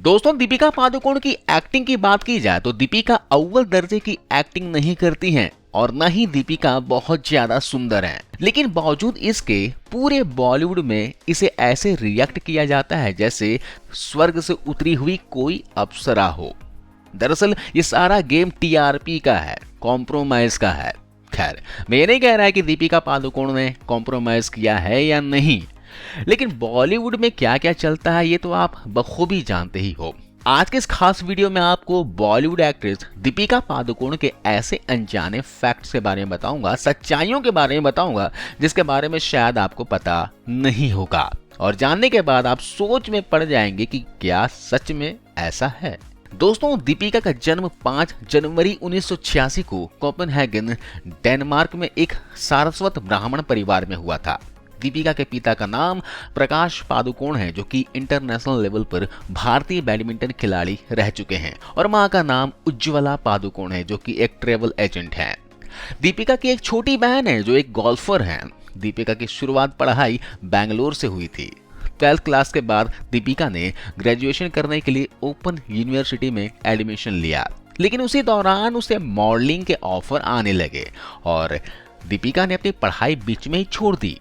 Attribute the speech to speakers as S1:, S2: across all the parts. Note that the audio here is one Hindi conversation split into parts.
S1: दोस्तों, दीपिका पादुकोण की एक्टिंग की बात की जाए तो दीपिका अव्वल दर्जे की एक्टिंग नहीं करती हैं और न ही दीपिका बहुत ज्यादा सुंदर हैं। लेकिन बावजूद इसके पूरे बॉलीवुड में इसे ऐसे रिएक्ट किया जाता है जैसे स्वर्ग से उतरी हुई कोई अप्सरा हो। दरअसल ये सारा गेम टीआरपी का है, कॉम्प्रोमाइज का है। खैर, मैं ये नहीं कह रहा है कि दीपिका पादुकोण ने कॉम्प्रोमाइज किया है या नहीं, लेकिन बॉलीवुड में क्या क्या चलता है ये तो आप बखूबी जानते ही हो। आज के इस खास वीडियो में आपको बॉलीवुड एक्ट्रेस दीपिका पादुकोण के ऐसे अनजाने फैक्ट्स के बारे में बताऊंगा, सच्चाइयों के बारे में बताऊंगा जिसके बारे में शायद आपको पता नहीं होगा, और जानने के बाद आप सोच में पड़ जाएंगे कि क्या सच में ऐसा है। दोस्तों, दीपिका का जन्म 5 जनवरी 1986 को कोपेनहेगन, डेनमार्क में एक सारस्वत ब्राह्मण परिवार में हुआ था। दीपिका के पिता का नाम प्रकाश पादुकोण है, जो कि इंटरनेशनल लेवल पर भारतीय बैडमिंटन खिलाड़ी रह चुके हैं, और मां का नाम उज्ज्वला पादुकोण है, जो कि एक ट्रेवल एजेंट है। दीपिका की एक छोटी बहन है जो एक गोल्फर है। दीपिका की शुरुआत पढ़ाई बैंगलोर से हुई थी। 12th क्लास के बाद दीपिका ने ग्रेजुएशन करने के लिए ओपन यूनिवर्सिटी में एडमिशन लिया, लेकिन उसी दौरान उसे मॉडलिंग के ऑफर आने लगे और दीपिका ने अपनी पढ़ाई बीच में ही छोड़ दी।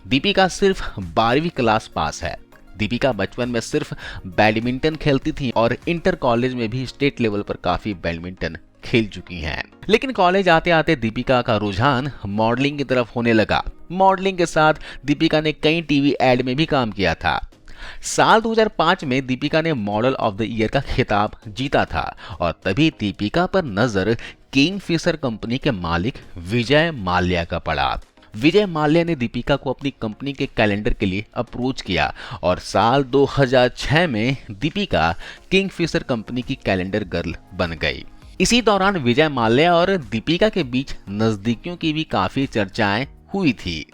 S1: दीपिका सिर्फ 12वीं क्लास पास है। दीपिका बचपन में सिर्फ बैडमिंटन खेलती थी और इंटर कॉलेज में भी स्टेट लेवल पर काफी बैडमिंटन खेल चुकी हैं। लेकिन कॉलेज आते आते दीपिका का रुझान मॉडलिंग की तरफ होने लगा। मॉडलिंग के साथ दीपिका ने कई टीवी एड में भी काम किया था। साल 2005 में दीपिका ने मॉडल ऑफ द ईयर का खिताब जीता था, और तभी दीपिका पर नजर किंगफिशर कंपनी के मालिक विजय माल्या का पड़ा। विजय माल्या ने दीपिका को अपनी कंपनी के कैलेंडर के लिए अप्रोच किया और साल 2006 में दीपिका किंगफिशर कंपनी की कैलेंडर गर्ल बन गई। इसी दौरान विजय माल्या और दीपिका के बीच नजदीकियों की भी काफी चर्चाएं हुई थी।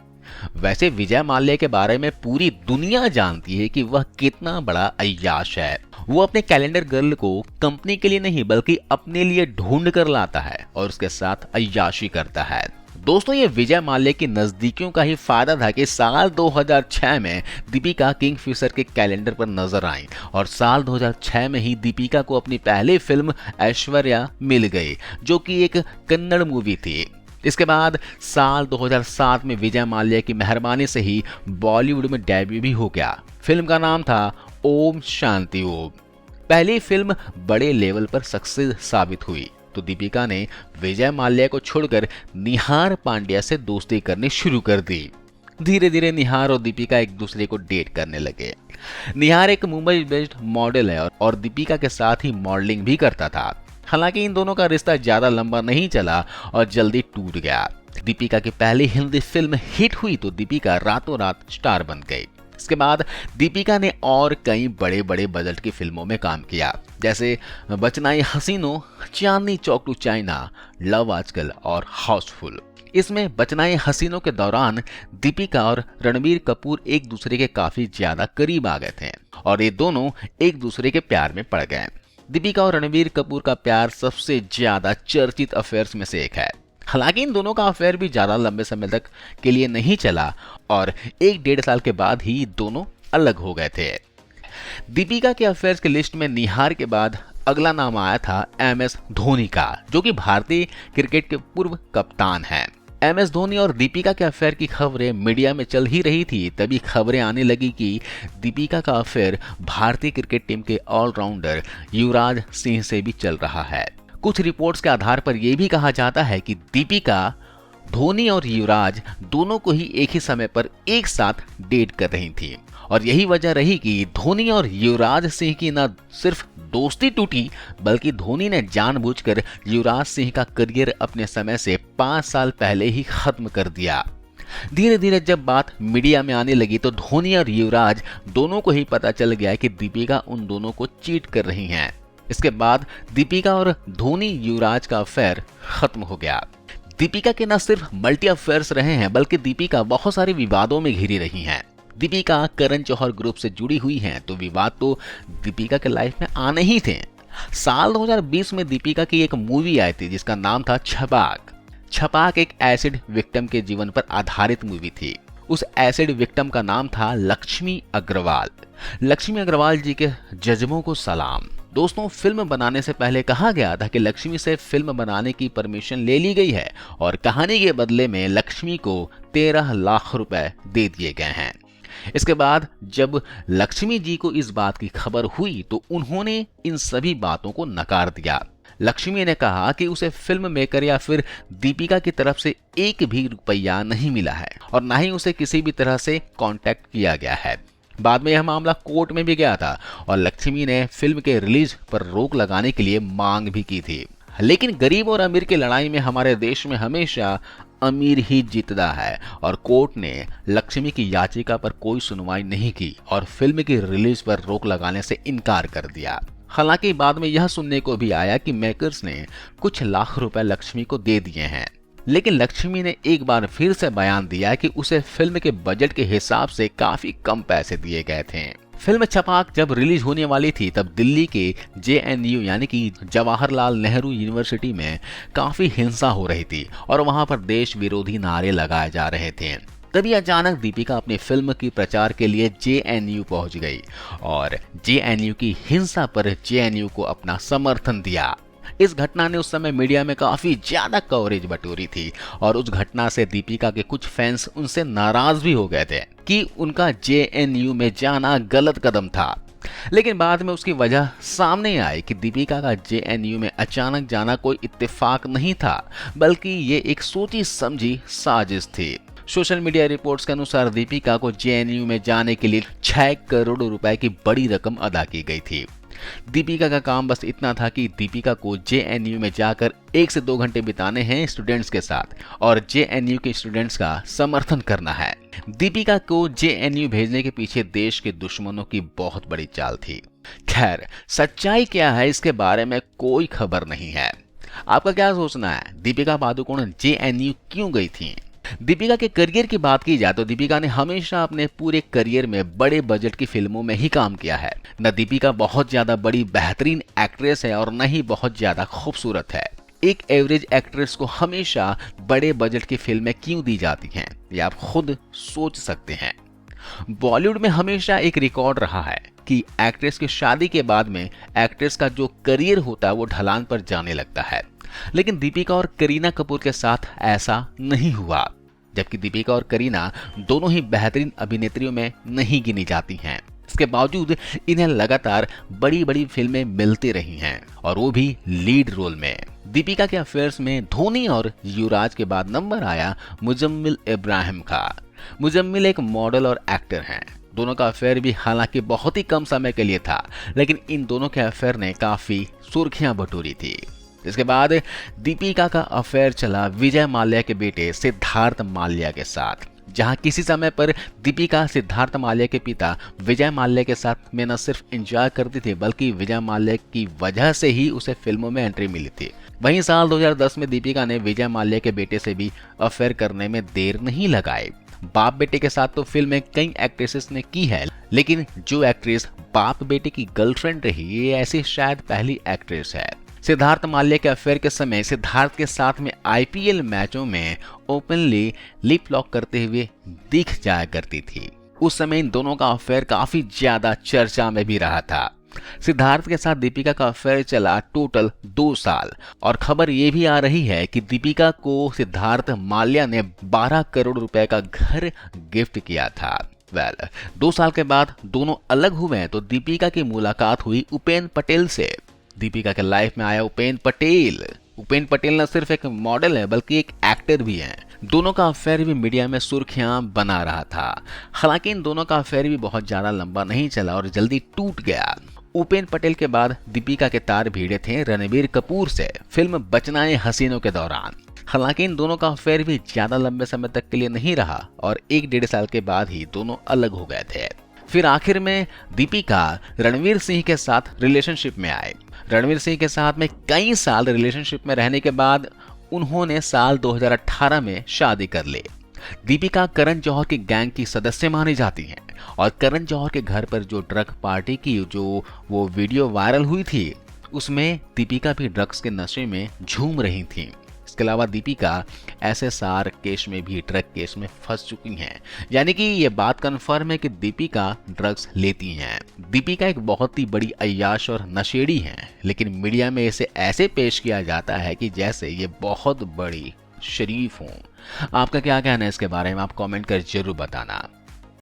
S1: वैसे विजय माल्या के बारे में पूरी दुनिया जानती है कि वह कितना बड़ा अय्याश है। वो अपने कैलेंडर गर्ल को कंपनी के लिए नहीं बल्कि अपने लिए ढूंढ कर लाता है और उसके साथ अय्याशी करता है। दोस्तों, ये विजय माल्या की नजदीकियों का ही फायदा था कि साल 2006 में दीपिका किंगफिशर के कैलेंडर पर नजर आई, और साल 2006 में ही दीपिका को अपनी पहली फिल्म ऐश्वर्या मिल गई, जो कि एक कन्नड़ मूवी थी। इसके बाद साल 2007 में विजय माल्या की मेहरबानी से ही बॉलीवुड में डेब्यू भी हो गया। फिल्म का नाम था ओम शांति ओम। पहली फिल्म बड़े लेवल पर सक्सेस साबित हुई तो दीपिका ने विजय माल्या को छोड़कर निहार पांड्या से दोस्ती करनी शुरू कर दी। धीरे धीरे निहार और दीपिका एक दूसरे को डेट करने लगे। निहार एक मुंबई बेस्ड मॉडल है और दीपिका के साथ ही मॉडलिंग भी करता था। हालांकि इन दोनों का रिश्ता ज्यादा लंबा नहीं चला और जल्दी टूट गया। दीपिका की पहली हिंदी फिल्म हिट हुई तो दीपिका रातों रात स्टार बन गई। इसके बाद दीपिका ने और कई बड़े बड़े बजट की फिल्मों में काम किया, जैसे बचनाई हसीनो, Chandni Chowk to China, love आजकल और हाउसफुल। इसमें बचनाई हसीनों के दौरान दीपिका और रणबीर कपूर एक दूसरे के काफी ज्यादा करीब आ गए थे और ये दोनों एक दूसरे के प्यार में पड़ गए। दीपिका और रणबीर कपूर का प्यार सबसे ज्यादा चर्चित अफेयर्स में से एक है। हालांकि इन दोनों का अफेयर भी ज्यादा लंबे समय तक के लिए नहीं चला और 1-1.5 साल के बाद ही दोनों अलग हो गए थे। दीपिका के अफेयर्स की लिस्ट में निहार के बाद अगला नाम आया था MS धोनी का, जो कि भारतीय क्रिकेट के पूर्व कप्तान हैं। MS धोनी और दीपिका के अफेयर की खबरें मीडिया में चल ही रही थी, तभी खबरें आने लगी कि दीपिका का अफेयर भारतीय क्रिकेट टीम के ऑलराउंडर युवराज सिंह से भी चल रहा है। कुछ रिपोर्ट्स के आधार पर यह भी कहा जाता है कि दीपिका धोनी और युवराज दोनों को ही एक ही समय पर एक साथ डेट कर रही थी, और यही वजह रही कि धोनी और युवराज सिंह की न सिर्फ दोस्ती टूटी बल्कि धोनी ने जानबूझकर युवराज सिंह का करियर अपने समय से 5 साल पहले ही खत्म कर दिया। धीरे धीरे जब बात मीडिया में आने लगी तो धोनी और युवराज दोनों को ही पता चल गया कि दीपिका उन दोनों को चीट कर रही हैं। इसके बाद दीपिका और धोनी युवराज का अफेयर खत्म हो गया। दीपिका के न सिर्फ मल्टी अफेयर्स रहे हैं बल्कि दीपिका बहुत सारे विवादों में घिरी रही हैं। दीपिका करण जौहर ग्रुप से जुड़ी हुई हैं तो विवाद तो दीपिका के लाइफ में आने ही थे। साल 2020 में दीपिका की एक मूवी आई थी जिसका नाम था छपाक। छपाक एक एसिड विक्टिम के जीवन पर आधारित मूवी थी। उस एसिड विक्टिम का नाम था लक्ष्मी अग्रवाल। लक्ष्मी अग्रवाल जी के जज्बों को सलाम। दोस्तों, फिल्म बनाने से पहले कहा गया था कि लक्ष्मी से फिल्म बनाने की परमिशन ले ली गई है और कहानी के बदले में लक्ष्मी को 13 लाख रुपए दे दिए गए हैं। इसके बाद जब लक्ष्मी जी को इस बात की खबर हुई तो उन्होंने इन सभी बातों को नकार दिया। लक्ष्मी ने कहा कि उसे फिल्म मेकर या फिर दीपिका की तरफ से एक भी रुपया नहीं मिला है और ना ही उसे किसी भी तरह से कांटेक्ट किया गया है। बाद में यह मामला कोर्ट में भी गया था और लक्ष्मी ने फिल्म के रिलीज पर रोक लगाने के लिए मांग भी की थी। लेकिन गरीब और अमीर की लड़ाई में हमारे देश में हमेशा अमीर ही जीतता है और कोर्ट ने लक्ष्मी की याचिका पर कोई सुनवाई नहीं की और फिल्म की रिलीज पर रोक लगाने से इनकार कर दिया। हालांकि बाद में यह सुनने को भी आया कि मेकर्स ने कुछ लाख रुपए लक्ष्मी को दे दिए हैं, लेकिन लक्ष्मी ने एक बार फिर से बयान दिया कि उसे फिल्म के बजट के हिसाब से काफी कम पैसे दिए गए थे। फिल्म छपाक जब रिलीज होने वाली थी तब दिल्ली के JNU यानी कि जवाहरलाल नेहरू यूनिवर्सिटी में काफी हिंसा हो रही थी और वहां पर देश विरोधी नारे लगाए जा रहे थे। तभी अचानक दीपिका अपनी फिल्म की प्रचार के लिए JNU पहुंच गई और JNU की हिंसा पर JNU को अपना समर्थन दिया। इस घटना ने उस समय मीडिया में काफी ज्यादा कवरेज बटोरी थी और उस घटना से दीपिका के कुछ फैंस उनसे नाराज भी हो गए थे कि उनका JNU में जाना गलत कदम था। लेकिन बाद में उसकी वजह सामने आई कि दीपिका का JNU में अचानक जाना कोई इत्तेफाक नहीं था, बल्कि ये एक सोची समझी साजिश थी। सोशल मीडिया रिपोर्ट्स के अनुसार दीपिका को JNU में जाने के लिए 6 करोड़ रुपए की बड़ी रकम अदा की गई थी। दीपिका का काम बस इतना था कि दीपिका को JNU में जाकर 1 से 2 घंटे बिताने हैं स्टूडेंट्स के साथ और JNU के स्टूडेंट्स का समर्थन करना है। दीपिका को JNU भेजने के पीछे देश के दुश्मनों की बहुत बड़ी चाल थी। खैर, सच्चाई क्या है इसके बारे में कोई खबर नहीं है। आपका क्या सोचना है? दीपिका पादुकोण JNU क्यों गई थी? दीपिका के करियर की बात की जाए तो दीपिका ने हमेशा अपने पूरे करियर में बड़े बजट की फिल्मों में ही काम किया है। न दीपिका बहुत ज्यादा बड़ी बेहतरीन एक्ट्रेस है और न ही बहुत ज्यादा खूबसूरत है। एक एवरेज एक्ट्रेस को हमेशा बड़े बजट की फिल्में क्यों दी जाती हैं, ये आप खुद सोच सकते हैं। बॉलीवुड में हमेशा एक रिकॉर्ड रहा है कि एक्ट्रेस की शादी के बाद में एक्ट्रेस का जो करियर होता है वो ढलान पर जाने लगता है, लेकिन दीपिका और करीना कपूर के साथ ऐसा नहीं हुआ। जबकि दीपिका और करीना दोनों ही बेहतरीन अभिनेत्रियों में नहीं गिनी जाती हैं। इसके बावजूद इन्हें लगातार बड़ी बड़ी फिल्में मिलती रही हैं और वो भी लीड रोल में। दीपिका के अफेयर्स में धोनी और युवराज के बाद नंबर आया मुजम्मिल इब्राहिम का। मुजम्मिल एक मॉडल और एक्टर हैं। दोनों का अफेयर भी हालांकि बहुत ही कम समय के लिए था, लेकिन इन दोनों के अफेयर ने काफी सुर्खियां बटोरी थी। इसके बाद दीपिका का अफेयर चला विजय माल्या के बेटे सिद्धार्थ माल्या के साथ, जहां किसी समय पर दीपिका सिद्धार्थ माल्या के पिता विजय माल्या के साथ में न सिर्फ एंजॉय करती थी बल्कि विजय माल्या की वजह से ही उसे फिल्मों में एंट्री मिली थी। वहीं साल 2010 में दीपिका ने विजय माल्या के बेटे से भी अफेयर करने में देर नहीं लगाई। बाप बेटे के साथ तो फिल्में कई एक्ट्रेसेस ने की है, लेकिन जो एक्ट्रेस बाप बेटे की गर्लफ्रेंड रही ये ऐसी शायद पहली एक्ट्रेस है। सिद्धार्थ माल्या के अफेयर के समय सिद्धार्थ के साथ में IPL मैचों में ओपनली लिप लॉक करते हुए दिख जाया करती थी। उस समय इन दोनों का अफेयर काफी ज्यादा चर्चा में भी रहा था। सिद्धार्थ के साथ दीपिका का अफेयर चला टोटल 2 साल और खबर ये भी आ रही है कि दीपिका को सिद्धार्थ माल्या ने 12 करोड़ रुपए का घर गिफ्ट किया था। 2 साल के बाद दोनों अलग हुए तो दीपिका की मुलाकात हुई उपेंद्र पटेल से। दीपिका के लाइफ में आया उपेंद्र पटेल। उपेंद्र पटेल न सिर्फ एक मॉडल है बल्कि एक एक्टर भी है। दोनों का अफेयर भी मीडिया में सुर्खियां बना रहा था। हालांकि इन दोनों का अफेयर भी बहुत ज्यादा लंबा नहीं चला और जल्दी टूट गया। उपेंद्र पटेल के बाद दीपिका के तार भिड़े थे रणबीर कपूर से फिल्म बचनाए हसीनों के दौरान। हालांकि इन दोनों का अफेयर भी ज्यादा लंबे समय तक के लिए नहीं रहा और 1-1.5 साल के बाद ही दोनों अलग हो गए थे। फिर आखिर में दीपिका रणवीर सिंह के साथ रिलेशनशिप में आए। रणवीर सिंह के साथ में कई साल रिलेशनशिप में रहने के बाद उन्होंने साल 2018 में शादी कर ली। दीपिका करण जौहर की गैंग की सदस्य मानी जाती हैं और करण जौहर के घर पर जो ड्रग पार्टी की जो वो वीडियो वायरल हुई थी उसमें दीपिका भी ड्रग्स के नशे में झूम रही थी। इसके अलावा दीपिका SSR केस में भी, ड्रग केस में फंस चुकी हैं। यानी कि ये बात कन्फर्म है कि दीपिका ड्रग्स लेती हैं। दीपिका एक बहुत ही बड़ी अय्याश और नशेड़ी हैं, लेकिन मीडिया में इसे ऐसे पेश किया जाता है कि जैसे ये बहुत बड़ी शरीफ हों। आपका क्या कहना है इसके बारे में, आप कमेंट कर जरूर बताना।